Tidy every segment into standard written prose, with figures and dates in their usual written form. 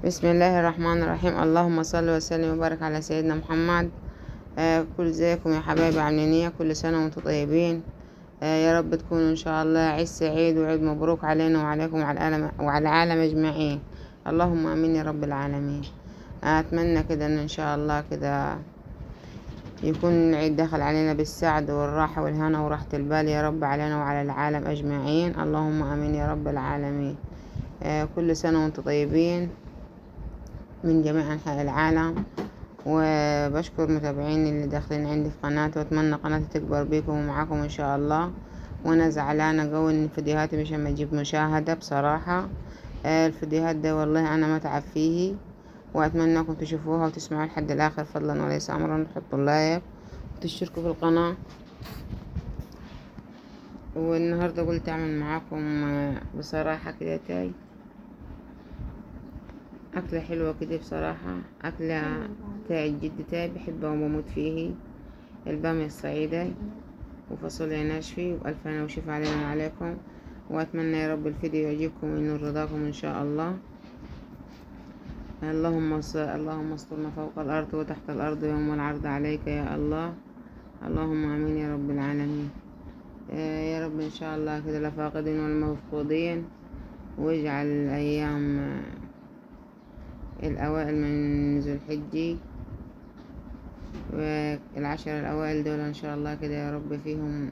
بسم الله الرحمن الرحيم. اللهم صل وسلم وبارك على سيدنا محمد. كل ازيكم يا حبايبي، عاملين ايه؟ كل سنة وانتم طيبين. يا رب تكونوا ان شاء الله عيد سعيد وعيد مبروك علينا وعليكم وعلى العالم اجمعين. اللهم امين يا رب العالمين. اتمنى كده ان شاء الله كده يكون العيد دخل علينا بالسعد والراحة والهنا وراحة البال يا رب علينا وعلى العالم اجمعين. اللهم امين يا رب العالمين. كل سنة وانتم طيبين من جميع أنحاء العالم. وبشكر متابعين اللي داخلين عندي في قناتي، واتمنى قناتي تكبر بيكم ومعاكم ان شاء الله. وانا زعلانة قوي ان فيديوهاتي مش اما تجيب مشاهدة بصراحة. الفيديوهات ده والله انا متعب فيه، واتمنى انكم تشوفوها وتسمعوا لحد الاخر فضلا وليس امرا. تحطوا لايك وتشتركوا في القناة. والنهاردة قلت اعمل معاكم بصراحة كده تاي أكلة حلوة كده بصراحة، أكلة بتاع الجد تاعي بحبها وبموت فيه. البامية الصعيدة وفاصوليا ناشفة وبألف هنا وشفا علينا وعليكم. وأتمنى يا رب الفيديو يعجبكم وينور رضاكم إن شاء الله. اللهم استرنا فوق الأرض وتحت الأرض يوم العرض عليك يا الله. اللهم آمين يا رب العالمين. يا رب إن شاء الله كده لا فاقدين ولا مفقودين، واجعل الأيام الأوائل من ذو الحجة والعشر الأوائل دول إن شاء الله كده يا رب فيهم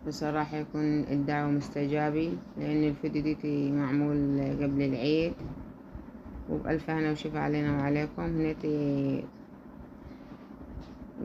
بصراحة يكون الدعوة مستجابي، لأن الفيديو دي معمول قبل العيد. وبألف هنا وشفا علينا وعليكم. هنيتي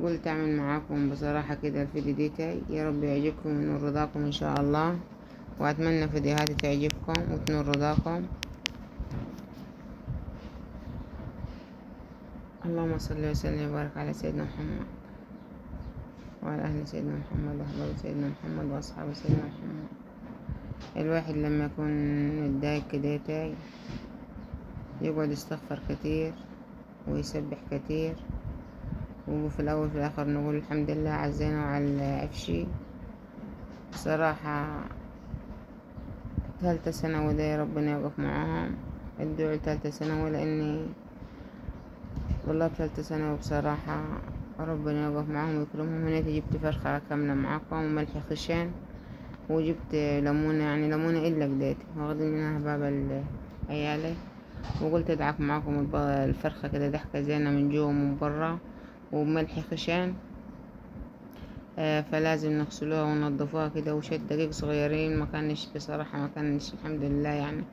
قلت أعمل معاكم بصراحة كده الفيديو دي يا رب يعجبكم وينور رضاكم إن شاء الله. وأتمنى فيديوهاتي تعجبكم وتنور رضاكم. اللهم صل وسلم وبارك على سيدنا محمد وعلى أهل سيدنا محمد وأحباب سيدنا محمد وأصحاب سيدنا محمد. الواحد لما يكون متضايق كده يقعد يستغفر كتير ويسبح كتير، وفي الأول في الآخر نقول الحمد لله عزينا وعلى عفشي. بصراحة ثالثة ثانوي وده ربنا يوقف معاهم. ادعوا ثالثة ثانوي، لأني والله ثالثة ثانوي بصراحة ربنا يوقف معاهم ويكرمهم. هنا جبت فرخة كاملة معاكم وملح خشن، وجبت ليمونة، يعني ليمونة إلا قديتي واخدين منها باب عيالي. وقلت ادعك معاكم الفرخة كده ضحكة زينة من جوا ومن برا وملح خشن. فلازم نغسلوها وننضفوها كده، وشوية دقيق صغيرين. ما كانش بصراحة ما كانش الحمد لله، يعني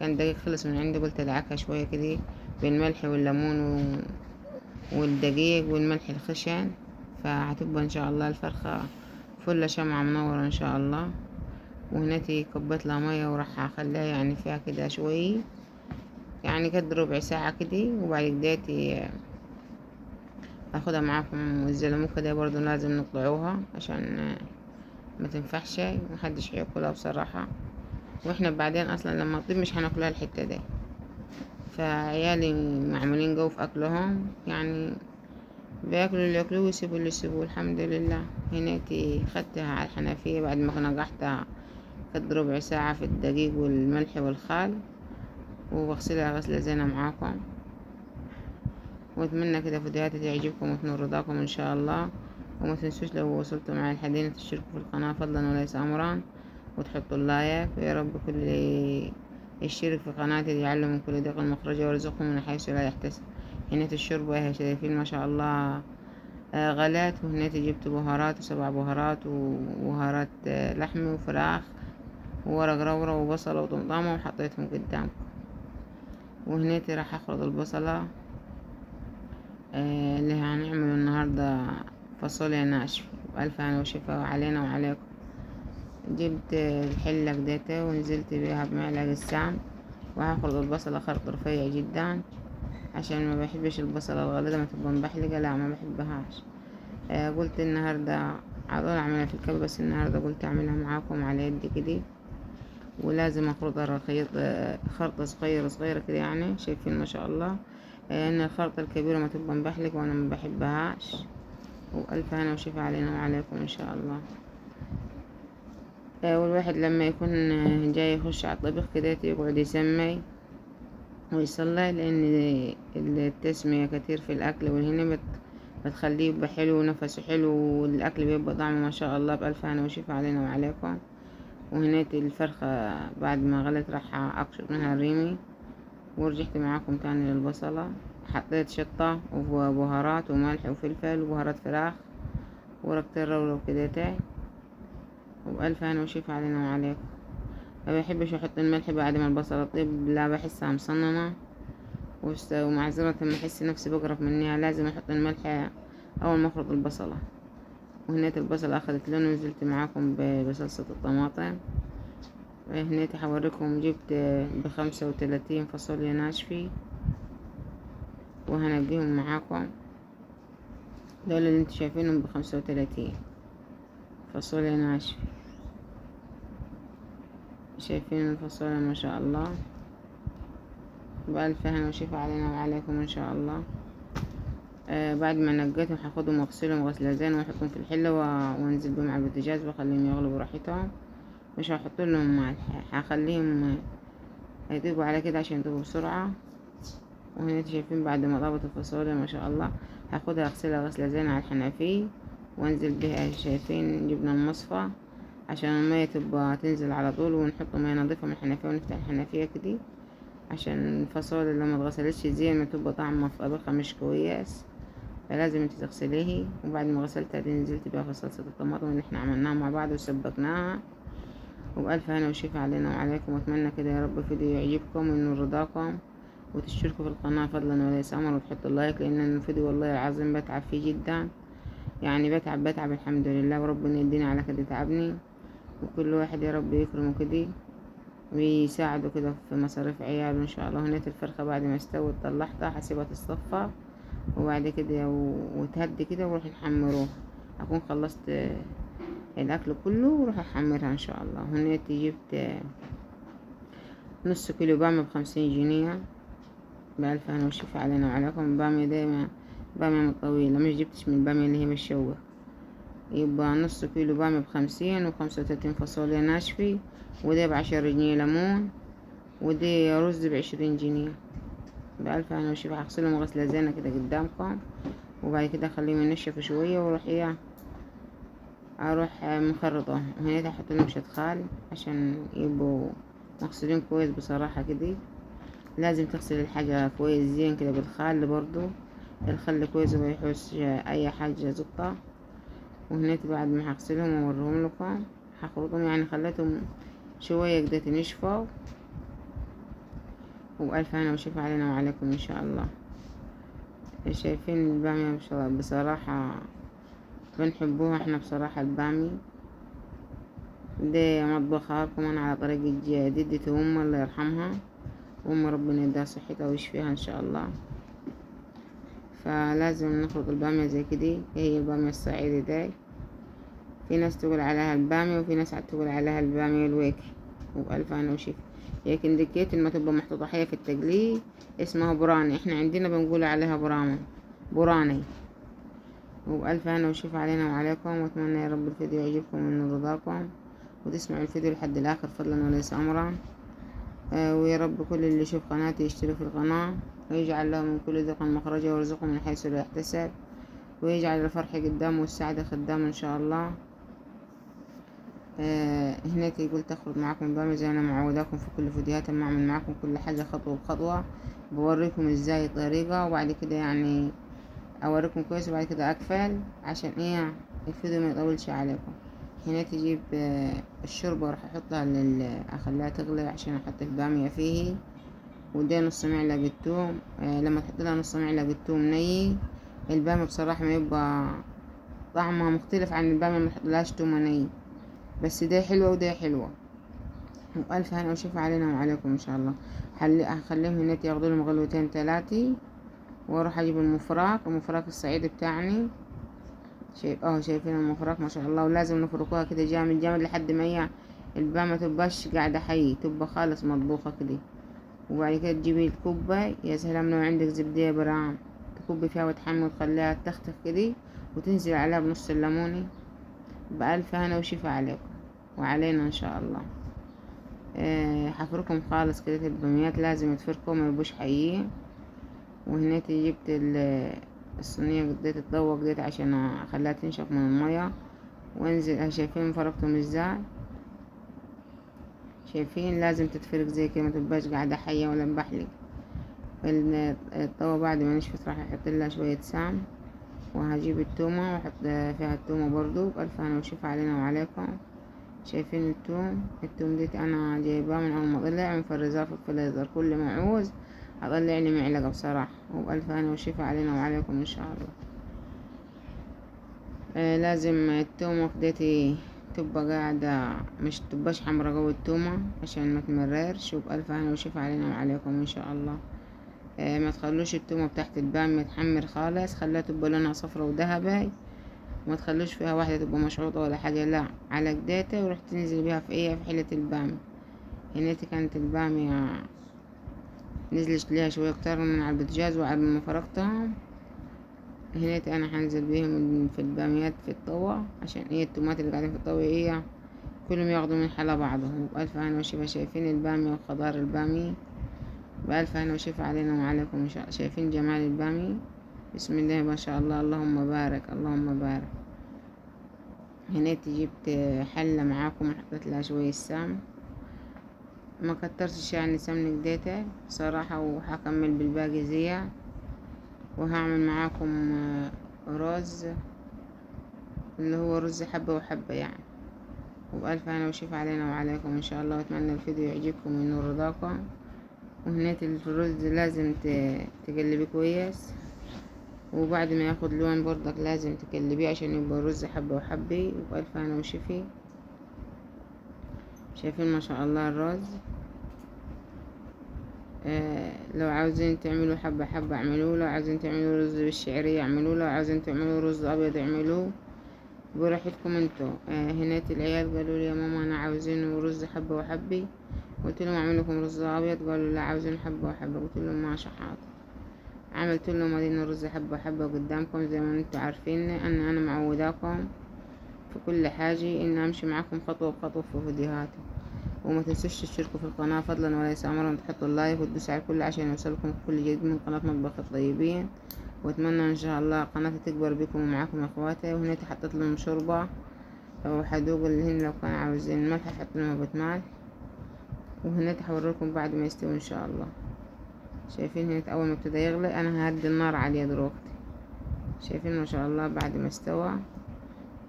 كان دقيق خلص من عندي. قلت ادعكها شوية كده بالملح والليمون والدقيق والملح الخشن، فهتبقى ان شاء الله الفرخة فل شمعة منورة ان شاء الله. وهناتي كبت لها مية وراح اخليها يعني فيها كده شوية، يعني كد ربع ساعة كده. وبعد كداتي اخدها معاكم. والزلموكة دي برضو لازم نقطعوها عشان ما تنفعش محدش هياكلها بصراحة. واحنا بعدين اصلا لما نطيب مش هناكلها الحتة دي. فعيالي معمولين جو في اكلهم، يعني بياكلوا اللي ياكلوه ويسيبوا اللي يسيبوه. الحمد لله. هناتي خدتها على الحنفية بعد ما نقعتها كد ربع ساعة في الدقيق والملح والخل، وبغسلها غسلة زينة معاكم. واتمنى كده فيديوهاتي تعجبكم وتنور رضاكم ان شاء الله. وما تنسوش لو وصلتوا معي لحد هنا تشتركوا في القناة فضلا وليس امرا، وتحطوا اللايك. ويا رب كل اللي يشترك في قناتي يعلم من كل ضيق المخرج ويرزقهم من حيث لا يحتسب. هنا الشوربة اهي شايفين ما شاء الله غلات. وهنا جبت بهارات و7 بهارات وبهارات لحم وفراخ وورق رورة وبصلة وطماطم وحطيتهم قدامكم. وهنا راح اخرط البصلة اللي هنعمله النهاردة فاصوليا ناشفة. وألف هنا وشفا علينا وعليكم. جبت الحلة كديتها ونزلت بيها بمعلقة السمن، وهاخد البصلة خرط رفيع جدا عشان ما بحبش البصلة الغليظة ما تبقى مبحلقة، لا ما بحبهاش. قلت النهاردة عضول اعملها في الكبة، بس النهاردة قلت اعملها معاكم على يدي كده. ولازم اخرطها رخيط خرطة صغيرة كده، يعني شايفين ما شاء الله. ان الخرطة الكبيرة ما تبقى مبحلقة وانا ما بحبهاش. وألف هنا وشفا علينا وعليكم ان شاء الله. والواحد لما يكون جاي يخش على الطبيخ كده يقعد يسمي ويصلي، لأن التسمية كتير في الأكل والهنا بتخليه يبقى حلو ونفسه حلو، والأكل بيبقى طعمه ما شاء الله. بألف هنا وشفا علينا وعليكم. وهنا الفرخة بعد ما غلت راح أقشر منها الريمي، ورجعت معاكم تاني للبصلة. حطيت شطة وبهارات وملح وفلفل وبهارات فراخ ورقة الرورة وكده. وبألف هنا وشفا علينا وعليكم. ما بحبش احط الملح بعد ما البصلة تطيب، لا بحسها مصننة، ومعذرة ما احس نفسي بقرف منها، لازم احط الملح اول ما اخلط البصلة. وهنا البصلة اخذت لون، ونزلت معاكم بصلصة الطماطم. هنا هوريكم جبت ب35 فاصوليا ناشفي، وهنقيهم معاكم. دول اللي انتوا شايفينهم ب35 فاصوليا ناشفي. شايفين الفاصوليا ما شاء الله. بألف هنا وشفا علينا وعليكم ان شاء الله. بعد ما نقيتهم هاخدهم واغسلهم غسلة زين واحطهم في الحلة وانزل بهم على البوتاجاز واخليهم يغلوا براحتهم. مش هحط لهم ملح، هخليهم يطيبوا على كده عشان يطيبوا بسرعة. وهنا شايفين بعد ما طابت الفاصوليا ما شاء الله، هاخدها اغسلها غسلة زين على الحنفية وانزل بها. شايفين جبنا المصفى عشان المية تبقى تنزل على طول، ونحط مية نظيفة من الحنفية ونفتح الحنفية كده عشان الفاصوليا اللي ما اتغسلتش زين ما تبقى طعمها في طبخها مش كويس، فلازم انت تغسليه. وبعد ما غسلتها دي نزلت بيها في صلصة الطماطم اللي احنا عملناها مع بعض وسبكناها. وبألف هنا وشفا علينا وعليكم. واتمنى كده يا رب الفيديو يعجبكم وينول رضاكم، وتشتركوا في القناة فضلا وليس امر، وتحطوا اللايك، لان الفيديو والله العظيم بتعب فيه جدا، يعني بتعب الحمد لله، وربنا يديني على كده تعبني. وكل واحد يا رب يكرمه كده ويساعده كده في مصاريف عياله ان شاء الله. هنا الفرخة بعد ما استوت طلعتها هسيبها تتصفى، وبعد كده وتهدي كده وروح نحمروها. اكون خلصت الاكل كله وروح احمرها ان شاء الله. هنا جبت نص كيلو بامية ب50 جنيه. بألف هنا وشفا علينا وعليكم. البامية دايما بامية طويلة، مش جبتش من البامية اللي هي مشوة. يبقى نص كيلو بامية ب50، و35 فاصوليا ناشفي، وده ب10 جنيه ليمون، ودي رز ب20 جنيه. بألف هنا وشفا. هغسلهم غسلة زينة كده قدامكم، وبعد كده اخليهم ينشفوا شوية واروح اروح مخرطة. وهنا هحط لهم شوية خال عشان يبقوا مغسولين كويس. بصراحة كده لازم تغسل الحاجة كويس زين كده بالخل برضو، الخل كويس وما يحوش اي حاجة زبطة. وهنا بعد ما هغسلهم واوريهم لكم هخلطهم، يعني خليتهم شوية كده تنشفوا. وبألف هنا وشفا علينا وعليكم ان شاء الله. شايفين البامية بصراحة بنحبوها احنا بصراحة. البامي ده مطبخها لكم انا على طريقة جدتي أم الله يرحمها، ربنا يديها صحتها ويشفيها ان شاء الله. فلازم نخلط البامية زي كده. هي البامية الصعيدي داي، في ناس تقول عليها البامية وفي ناس تقول عليها البامية الويكي. وبألف هنا وشفا. لكن دكيت لما تبقى محطوطة حية في التقليه اسمها براني، احنا عندنا بنقول عليها براني. وبألف هنا وشفا علينا وعليكم. واتمنى يا رب الفيديو يعجبكم ومن رضاكم، وتسمعوا الفيديو لحد الاخر فضلا وليس امرا. ويا رب كل اللي يشوف قناتي يشترك في القناة، ويجعل له من كل ضيق مخرجا، ويرزقه من حيث لا يحتسب، ويجعل الفرح قدامه والسعادة خدامه ان شاء الله. هنا قلت اخرج معاكم بامي زي انا معوداكم في كل فيديوهات، ما اعمل معاكم كل حاجة خطوة بخطوة، بوريكم ازاي الطريقة، وبعد كده يعني اوريكم كويس، وبعد كده اقفل عشان الفيديو ما يطولش عليكم. هنا تجيب الشوربة راح احطها اخليها تغلي عشان احط البامية فيه. وده نص معلقة توم. لما تحط لها نص معلقة توم ني، البامية بصراحة ما يبقى طعمها مختلف عن البامية ما تحطلهاش توم ني، بس ده حلوة وده حلوة. وألف هنا وشفا علينا وعليكم ان شاء الله. هخليهم هنا ياخدوا لهم غلوتين 3، واروح اجيب المفراك الصعيدي بتاعني. شايفين المفرك ما شاء الله. ولازم نفركوها كده جامد لحد ما هي البامة متبقاش قاعدة حي، تبقى خالص مطبوخة كده. وبعد كده تجيبي الكوبة، يا سلام لو عندك زبدية برام تكبي فيها وتحمي وتخليها تختخ كده، وتنزل عليها بنص الليموني. بألف هنا وشفا عليكم وعلينا ان شاء الله. حفركم خالص كده الباميات، لازم يتفركوا ما يبقوش حيين. وهنيتي جبت الصينية قديت تتذوق ديت عشان اخليها تنشف من المية وانزل. شايفين فرقتهم ازاي؟ شايفين لازم تتفرق زي كده، ما تبقاش قاعدة حية ولا مبحلق. الطاوة بعد ما نشفت راح احط لها شوية سمن، وهجيب التومة واحط فيها التومة برضو بألف هنا وشفا علينا وعليكم. شايفين التوم ديت انا جايباه من اول ما طلع مفرزاه في الفريزر، كل ما اعوز اطلع لي معلقة بصراحة، وبألف هنا وشفا علينا وعليكم ان شاء الله. لازم التومة ديتي تبقى قاعدة، مش تبقاش حمرا قوي التومة عشان ما تمررش، وبألف هنا وشفا علينا وعليكم ان شاء الله. ما تخلوش التومة بتاعت البامية تحمر خالص، خليها تبقى لونها صفرا وذهبي، وما تخلوش فيها واحدة تبقى مشروطة ولا حاجة، لا على كديتها ورحت تنزل بيها في في حلة البامية. هنيتي كانت البامية نزلت ليها شوية اكتر من على البوتاجاز، وعلى ما فرقتهم هنيتي انا هنزل بيهم في الباميات في الطوة، عشان التومات اللي قاعدين في الطوة كلهم ياخدوا من حلا بعضهم. بألف هنا وشفا. شايفين البامية وخضار البامية؟ بألف هنا وشفا علينا وعليكم ان شاء الله. شايفين جمال البامية؟ بسم الله ما شاء الله، اللهم بارك اللهم بارك. هنيتي جبت حلة معاكم وحطيت لها شوية سمن، ما كترتش يعني سمن كديته صراحة، وهكمل بالباقي زيها. وهعمل معاكم رز، اللي هو رز حبة وحبة يعني. وبألف هنا وشفا علينا وعليكم ان شاء الله، واتمنى الفيديو يعجبكم وينور رضاكم. وهنيت الرز لازم تقلبيه كويس، وبعد ما ياخد لون برضك لازم تقلبيه عشان يبقى رز حبة وحبة. وبألف هنا وشفي. شايفين ما شاء الله الرز؟ لو عاوزين تعملوا حبة حبة اعملوه، لو عاوزين تعملوا رز بالشعرية اعملوه، لو عاوزين تعملوا رز ابيض اعملوه براحتكم انتوا. هنات العيال قالوا لي يا ماما انا عاوزين رز حبة وحبة، قلت لهم اعمل لكم رز ابيض، قالوا لا عاوزين حبة وحبة، قلت لهم ماشي حاضر. عملت لهم ادينا رز حبة وحبة قدامكم زي ما انتوا عارفين ان انا معوداكم في كل حاجة ان امشي معاكم خطوة بخطوة في فيديوهاتي. وما تنسوش تشتركوا في القناة فضلا وليس امرا، تحطوا اللايك وتدوسوا على الكل عشان يوصلكم كل جديد من قناة مطبخ الطيبين. واتمنى ان شاء الله قناتي تكبر بكم ومعاكم اخواتي. وهنا حطيت لهم شوربة وحدوق الهن، لو كانوا عاوزين ملح حط لهم هبة ملح. وهنا هوريكم بعد ما يستوي ان شاء الله. شايفين هنا اول ما ابتدى يغلي انا هدي النار عليه دلوقتي. شايفين ما شاء الله بعد ما استوى؟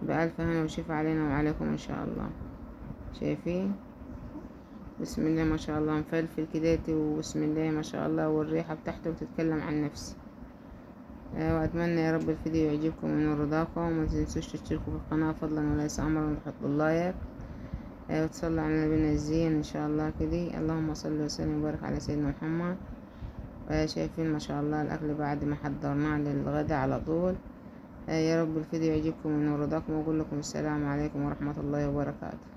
بألف هنا وشفا علينا وعليكم ان شاء الله. شايفين؟ بسم الله ما شاء الله مفلفل كداتي، وبسم الله ما شاء الله، والريحة بتاعته بتتكلم عن نفسي. واتمنى يا رب الفيديو يعجبكم وينور رضاكم. وما تنسوش تشتركوا في القناة فضلا وليس امرا، وتحطوا اللايك وتصلوا على نبينا الزين ان شاء الله كده. اللهم صل وسلم وبارك على سيدنا محمد. شايفين ما شاء الله الاكل بعد ما حضرناه للغدا على طول. يا رب الفيديو يعجبكم وينور رضاكم، واقول لكم السلام عليكم ورحمة الله وبركاته.